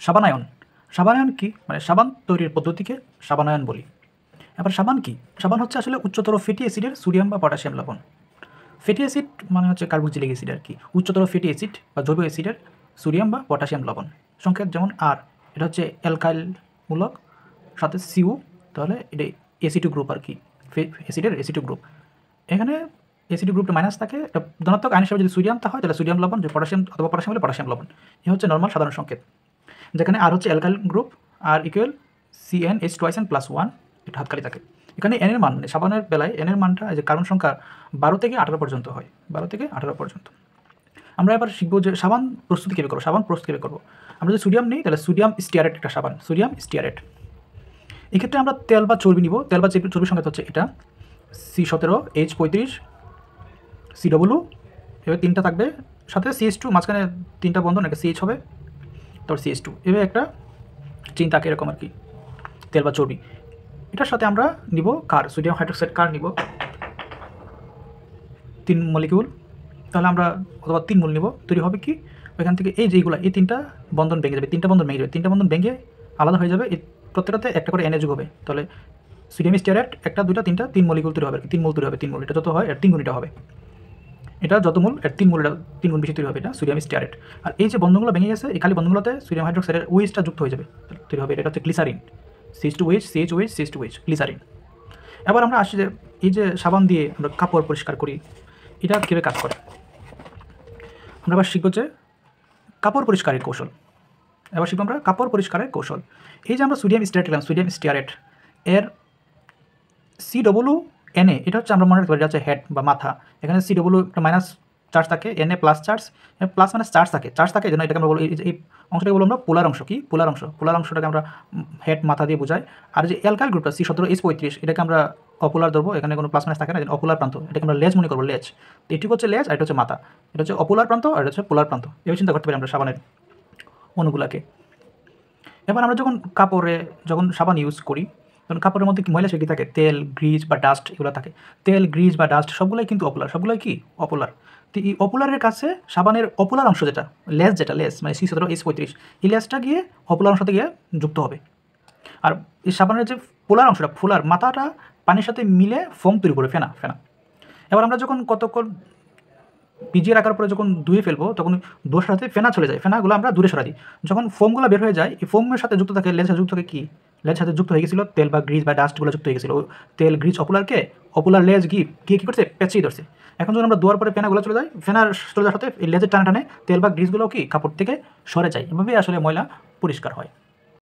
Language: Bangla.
সাবানায়ন। সাবানায়ন কি? মানে সাবান তৈরির পদ্ধতিকে সাবানায়ন বলি। এবার সাবান কি? সাবান হচ্ছে আসলে উচ্চতর ফ্যাটি অ্যাসিডের সোডিয়াম বা পটাশিয়াম লবণ। ফ্যাটি অ্যাসিড মানে হচ্ছে কার্বক্সিলিক অ্যাসিড আর কি। উচ্চতর ফ্যাটি অ্যাসিড বা জৈব অ্যাসিডের সোডিয়াম বা পটাশিয়াম লবণ। সংকেত যেমন আর, এটা হচ্ছে অ্যালকাইল মূলক, সাথে সিউ, তাহলে এটা অ্যাসিড গ্রুপ আর কি, অ্যাসিডের অ্যাসিড গ্রুপ। এখানে অ্যাসিড গ্রুপটা মাইনাস থাকে, এটা ধনাত্মক আয়ন হিসেবে যদি সোডিয়ামটা হয় তাহলে সোডিয়াম লবণ, যে পটাশিয়াম অথবা পটাশিয়াম হলে পটাশিয়াম লবণ। এ হচ্ছে নর্মাল সাধারণ সংকেত। যেখানে আর হচ্ছে অ্যালকাইল গ্রুপ, আর ইকুয়াল CnH2n+1, এটা হাতকালি থাকে। এখানে এনের মান, সাবানের বেলায় এনের মানটা যে কার্বন সংখ্যা 12 থেকে 18 পর্যন্ত হয়, 12 থেকে 18 পর্যন্ত। আমরা এবার শিখবো যে সাবান প্রস্তুতি কীভাবে করবো, সাবান প্রস্তুত কীভাবে করবো। আমরা যদি সোডিয়াম নিই তাহলে সোডিয়াম স্টিয়ারেট একটা সাবান, সোডিয়াম স্টিয়ারেট। এক্ষেত্রে আমরা তেল বা চর্বি নিব। তেল বা চর্বির সংখ্যা হচ্ছে এটা C17H35 CW, এবার 3টা থাকবে, সাথে CH2, মাঝখানে 3টা বন্ধন, একটা CH হবে, তারপর CH2, এভাবে একটা চেইন থাকে এরকম আর কি, তেল বা চর্বি। এটার সাথে আমরা নিব কার, সোডিয়াম হাইড্রোক্সাইড কার নিব 3 মলিকিউল, তাহলে আমরা অথবা 3 মোল নিব। তৈরি হবে কি, ওইখান থেকে এই যেগুলো, এই 3টা বন্ধন ভেঙে যাবে, 3টা বন্ধন ভেঙে যাবে, 3টা বন্ধন ভেঙে আলাদা হয়ে যাবে, এই প্রত্যেকটাতে একটা করে এনএ যোগ হবে। তাহলে সোডিয়াম স্টিয়ারেট 1টা 2টা 3টা 3 মলিকিউল তৈরি হবে, 3 মোল তৈরি হবে, 3 মোল। এটা যত হয় এর 3 গুণ এটা হবে, এটা যত মোল এর 3 মোল, এটা 3 গুণ বেশি তৈরি হবে, এটা সোডিয়াম স্টিয়ারেট। আর এই যে বন্ধনগুলো ভেঙে গেছে, এই খালি বন্ধনগুলোতে সোডিয়াম হাইড্রোক্সাইডের ওএইচটা যুক্ত হয়ে যাবে, তৈরি হবে, এটা হচ্ছে glycerine, CH2OH CHOH CH2OH, glycerine. এবার আমরা আসি যে এই যে সাবান দিয়ে আমরা কাপড় পরিষ্কার করি, এটা কীভাবে কাজ করে। আমরা এবার শিখব যে কাপড় পরিষ্কারের কৌশল। এবার শিখব আমরা কাপড় পরিষ্কারের কৌশল। এই যে আমরা সোডিয়াম স্টিয়ারেট নিলাম, সোডিয়াম স্টিয়ারেট, এর CWNA, এটা হচ্ছে আমরা মনে রাখতে পারি, এটা হচ্ছে হেড বা মাথা। এখানে CW একটা মাইনাস চার্জ থাকে, Na প্লাস চার্জ, প্লাস মানে চার্জ থাকে, এই জন্য এটাকে আমরা বলি, এই অংশটাকে বলবো আমরা পোলার অংশ। কি পোলার অংশ? পোলার অংশটাকে আমরা হেড মাথা দিয়ে বোঝাই। আর যে অ্যালকাইল গ্রুপটা C17H35, এটাকে আমরা অপোলার ধরবো, এখানে কোনো প্লাস মাইনাস থাকে না, অপোলার প্রান্ত, এটাকে আমরা লেজ মনে করবো, লেজ। তো এটুকু হচ্ছে লেজ, আর এটা হচ্ছে মাথা, এটা হচ্ছে অপোলার প্রান্ত, আর এটা হচ্ছে পোলার প্রান্ত। এভাবে চিন্তা করতে পারি আমরা সাবানের অণুগুলাকে। এবার আমরা যখন সাবান ইউজ করি, তখন কাপড়ের মধ্যে কি ময়লা সেটি থাকে, তেল, গ্রিজ বা ডাস্ট, এগুলো থাকে। তেল, গ্রিজ বা ডাস্ট সবগুলোই কিন্তু অপোলার, সবগুলোই কি অপোলার। তো এই অপোলারের কাছে সাবানের অপোলার অংশ যেটা লেজ মানে C17H35, এই লেজটা গিয়ে অপোলার অংশতে গিয়ে যুক্ত হবে। আর এই সাবানের যে পোলার অংশটা, পোলার মাথাটা পানির সাথে মিলে ফোম তৈরি করে, ফেনা। এবার আমরা যখন কতক্ষণ ভিজিয়ে রাখার পরে যখন ধুয়ে ফেলবো, তখন ধোয়ার সাথে ফেনা চলে যায়, ফেনাগুলো আমরা দূরে সরা দিই। যখন ফোমগুলো বের হয়ে যায়, এই ফোমের সাথে যুক্ত থাকে, লেজের সাথে যুক্ত থাকে কি, লেজের সাথে যুক্ত হয়ে গেছিলো তেল বা গ্রিজ বা ডাস্টগুলো যুক্ত হয়ে গেছিলো। তেল, গ্রিজ অপোলার লেজ গিয়ে কী করছে, পেঁচিয়ে ধরছে। এখন যখন আমরা ধোয়ার পরে ফেনাগুলো চলে যায়, ফেনার চলে যাওয়ার সাথে এই লেজের টানে তেল বা গ্রিজগুলো কি কাপড় থেকে সরে যায়। এভাবেই আসলে ময়লা পরিষ্কার হয়।